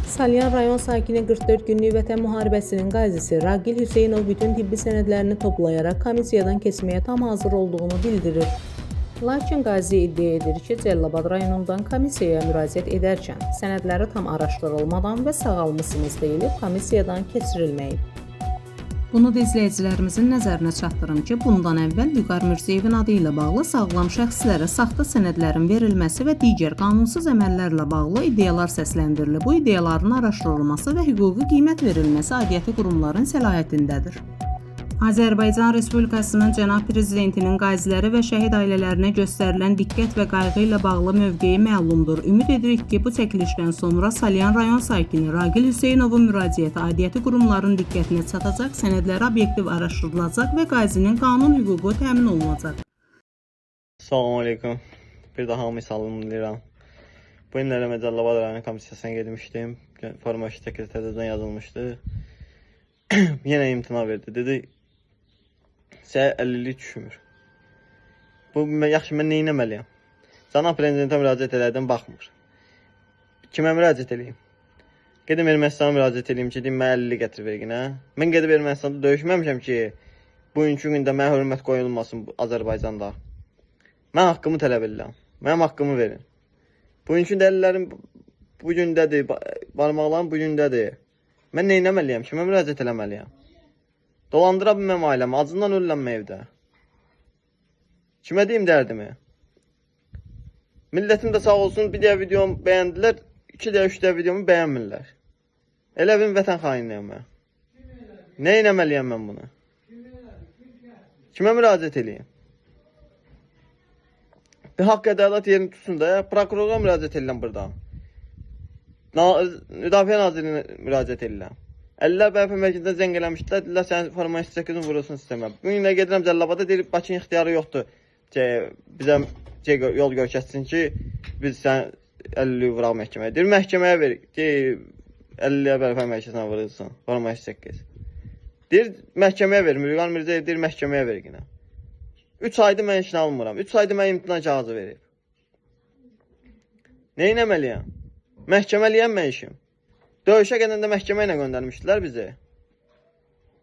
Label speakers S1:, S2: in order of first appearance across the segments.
S1: Salyan rayon sakini 44 günlük vətən müharibəsinin qazisi Ragil Hüseynov bütün tibbi sənədlərini toplayaraq komissiyadan keçməyə tam hazır olduğunu bildirir. Lakin qazi iddia edir ki, Cəlilabad rayonundan komissiyaya müraciət edərkən sənədləri tam araşdırılmadan və sağalmısınız deyilib komissiyadan keçirilməyib. Bunu da izləyicilərimizin nəzərinə çatdırım ki, bundan əvvəl Vüqar Mirzəyevin adı ilə bağlı sağlam şəxslərə saxta sənədlərin verilməsi və digər qanunsuz əməllərlə bağlı iddialar səsləndirilib. Bu iddiaların araşdırılması və hüquqi qiymət verilməsi aidiyyəti qurumların səlahiyyətindədir. Azərbaycan Respublikasının cənab prezidentinin qaziləri və şəhid ailələrinə göstərilən diqqət və qayğı ilə bağlı mövqeyi məlumdur. Ümid edirik ki, bu çəkilişdən sonra Salyan rayon sakini Ragil Hüseynovun müraciəti aidiyyəti qurumların diqqətinə çatacaq, sənədləri obyektiv araşdırılacaq və qazinin qanun hüququ təmin olunacaq.
S2: Salam aleyküm. Bir daha hamı salamlayıram. Bu günlərə Cəlilabad rayon komissiyasına getmişdim. Forma işi sekreterdən yazılmışdı. Yenə imtina verdi. Dedi, sən 50'lik düşmür. Bu yaxşı, mən nə etməliyəm? Cənab prezidentə müraciət elədim, baxmır. Kimə müraciət eləyim? Gedim Ermənistana müraciət eləyim ki, deyim, mən 50 gətir verginə. Mən gedib Ermənistanda döyüşməmişəm ki, bugünkü gündə mənə hörmət qoyulmasın Azərbaycanda. Mən haqqımı tələb edirəm. Mənim haqqımı verin. Bugünkü dəlillərim bu gündədir, barmaqlarım bu gündədir. Mən nə etməliyəm? Kimə müraciət eləməliyəm? Dolandıra bilməm ailəmi, acından ölürəm evdə. Kimə deyim dərdimi? Millətim də sağ olsun, bir dəyə videomu bəyəndilər, 2 dəyə 3 dəyə videomu bəyənmirlər. Elə bir vətən xainliyəm mən. Nə etməliyəm mən bunu? Kimə müraciət eləyim? Bir haqq ədalət yerini tutsun da, prokurora müraciət edirəm burada. Müdafiə Nazirliyinə müraciət edirəm. 50'lər BP mərkəzindən zəng eləmişdilər, dedilər sən forma 8-in vurulsun sistemə. Bugün də gedirəm Cəlilabada, deyir Bakının ixtiyarı yoxdur. Bizə yol göstərsin ki, biz sən 50'lik vuraq məhkəməyə. Deyir məhkəməyə ver, deyir 50'lər BP mərkəzindən vurulsun, forma 8. Deyir məhkəməyə ver, Vüqar Mirzəyev deyir məhkəməyə ver yenə. 3 aydır mən işini almıram, 3 aydır mən imtina kağızı verib. Nə etməliyəm? Məhkəməliyəm mən işim. Döyüşə gedəndə məhkəmə ilə göndərmişdilər bizi.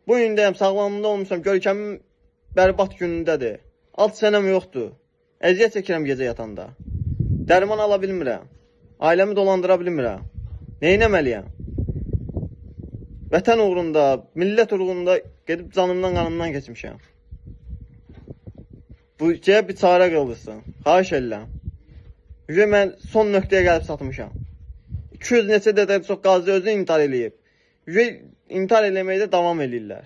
S2: Bu gündəyəm, sağlamlığımda olmuşam, görkəmim bərbad günündədir. 6 sənəm yoxdur. Əziyyət çəkirəm gecə yatanda. Dərman ala bilmirəm. Ailəmi dolandıra bilmirəm. Nə etməliyəm? Vətən uğrunda, millət uğrunda gedib canımdan qanımdan keçmişəm. Bu bir çarə qıldırsın. Xahiş edirəm. Mən son nöqtəyə gəlib satmışam. 200 neçə dədə çox qazi özünü intihar eləyib. İntihar eləməkdə davam eləyirlər.